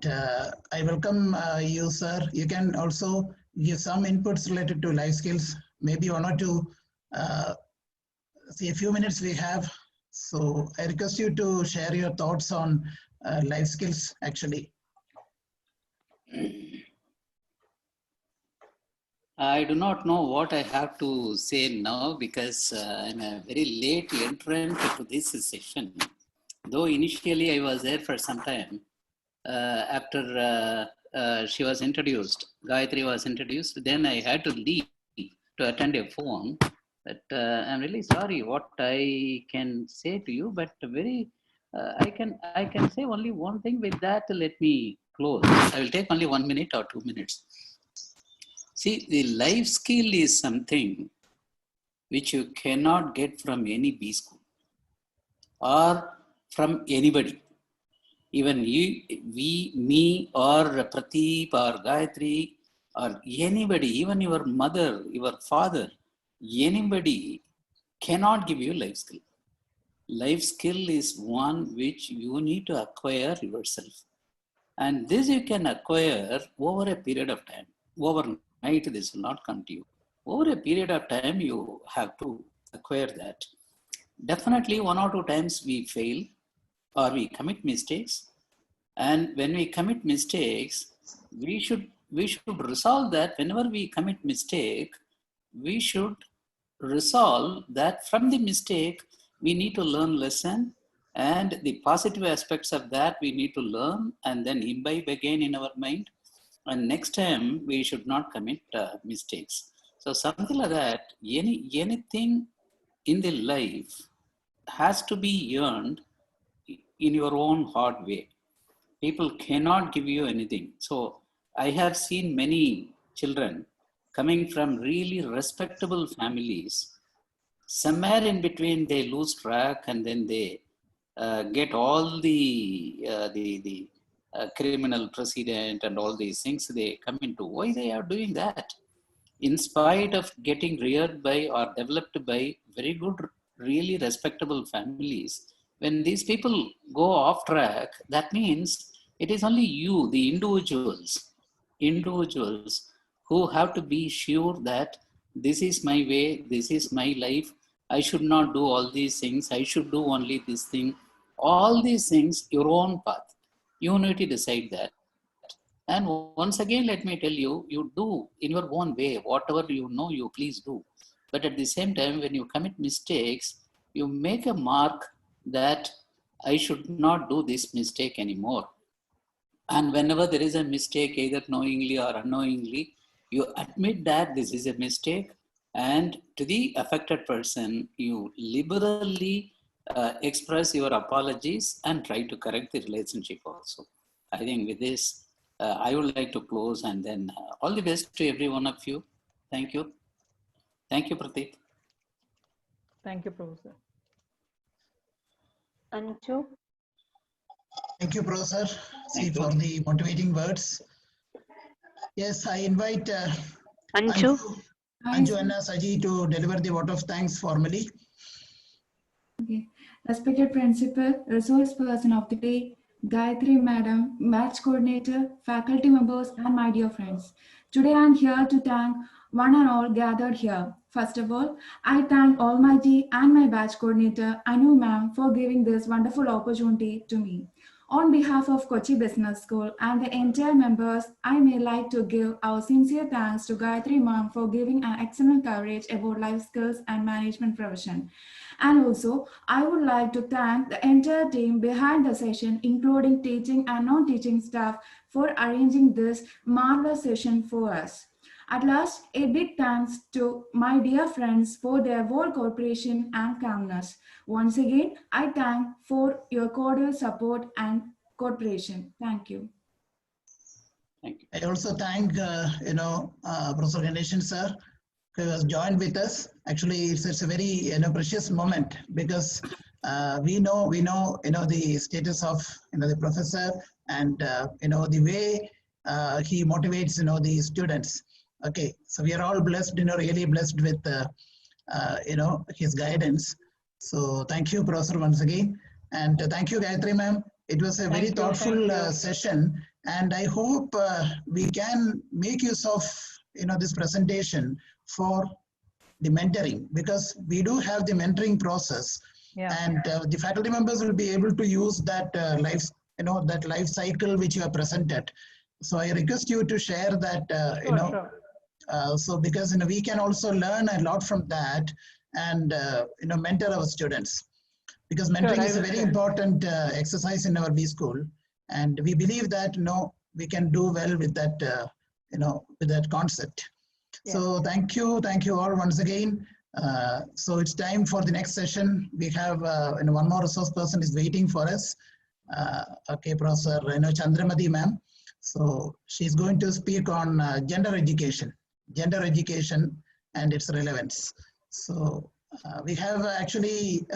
A: I welcome you, sir. You can also give some inputs related to life skills, maybe 1 or 2, see a few minutes we have. So I request you to share your thoughts on life skills actually.
K: I do not know what I have to say now, because I'm a very late entrant to this session. Though initially I was there for some time, after she was introduced, Gayatri was introduced, then I had to leave to attend a phone. But I'm really sorry what I can say to you, but very I can say only one thing. With that, let me close. I will take only 1 minute or 2 minutes. See, the life skill is something which you cannot get from any B school or from anybody. Even you, we, me, or Prateep, or Gayatri, or anybody, even your mother, your father, anybody cannot give you life skill. Life skill is one which you need to acquire yourself. And this you can acquire over a period of time. Overnight, this will not come to you. Over a period of time, you have to acquire that. Definitely 1 or 2 times we fail or we commit mistakes. And when we commit mistakes, we we should resolve that whenever we commit mistake, we should resolve that from the mistake, we need to learn lesson, and the positive aspects of that we need to learn and then imbibe again in our mind. And next time we should not commit mistakes. So something like that, anything in the life has to be earned in your own hard way. People cannot give you anything. So I have seen many children coming from really respectable families. Somewhere in between, they lose track, and then they get all the criminal precedent and all these things they come into. Why they are doing that? In spite of getting reared by or developed by very good, really respectable families, when these people go off track, that means it is only you, the individuals who have to be sure that this is my way, this is my life, I should not do all these things, I should do only this thing. All these things, your own path. You need to decide that. And once again, let me tell you, you do in your own way, whatever you know, you please do. But at the same time, when you commit mistakes, you make a mark that I should not do this mistake anymore. And whenever there is a mistake, either knowingly or unknowingly, you admit that this is a mistake, and to the affected person, you liberally express your apologies and try to correct the relationship also. I think with this, I would like to close, and then all the best to every one of you. Thank you. Thank you, Prateek.
B: Thank you, Professor.
E: Anju?
A: Thank you, Professor, for the motivating words. Yes, I invite
E: Anju
A: and Saji to deliver the vote of thanks formally.
G: Okay. Respected principal, resource person of the day, Gayatri Madam, batch coordinator, faculty members, and my dear friends. Today I am here to thank one and all gathered here. First of all, I thank Almighty and my batch coordinator, Anu ma'am, for giving this wonderful opportunity to me. On behalf of Kochi Business School and the entire members, I may like to give our sincere thanks to Gayatri ma'am for giving an excellent coverage about life skills and management profession. And also, I would like to thank the entire team behind the session, including teaching and non-teaching staff, for arranging this marvelous session for us. At last, a big thanks to my dear friends for their whole cooperation and calmness. Once again, I thank for your cordial support and cooperation. Thank you.
K: Thank you.
A: I also thank Professor Ganeshan sir, who has joined with us. Actually, it's a very precious moment, because we know the status of the professor, and the way he motivates the students. Okay, so we are all blessed, really blessed with his guidance. So thank you, Professor, once again, and thank you, Gayatri ma'am. It was a very thoughtful session, and I hope we can make use of this presentation for the mentoring, because we do have the mentoring process, and the faculty members will be able to use that that life cycle which you have presented. So I request you to share that so because we can also learn a lot from that, and mentor our students, because mentoring is a very important exercise in our B school, and we believe that we can do well with that with that concept. So thank you all once again. So it's time for the next session. We have one more resource person is waiting for us. Okay, Professor Chandramati ma'am. So she's going to speak on gender education and its relevance. So we have actually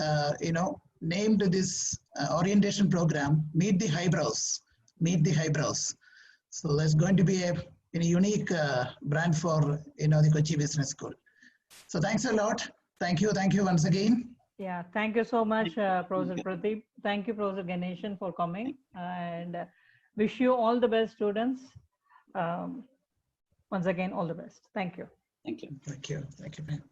A: named this orientation program Meet the Highbrows. So there's going to be a unique brand for the Kochi Business School. So thanks a lot. Thank you once again.
B: Yeah, thank you so much, Professor Pradeep. Thank you, Professor Ganeshan, for coming, and wish you all the best, students. Once again, all the best. Thank you.
K: Thank you.
A: Thank you. Thank you, man.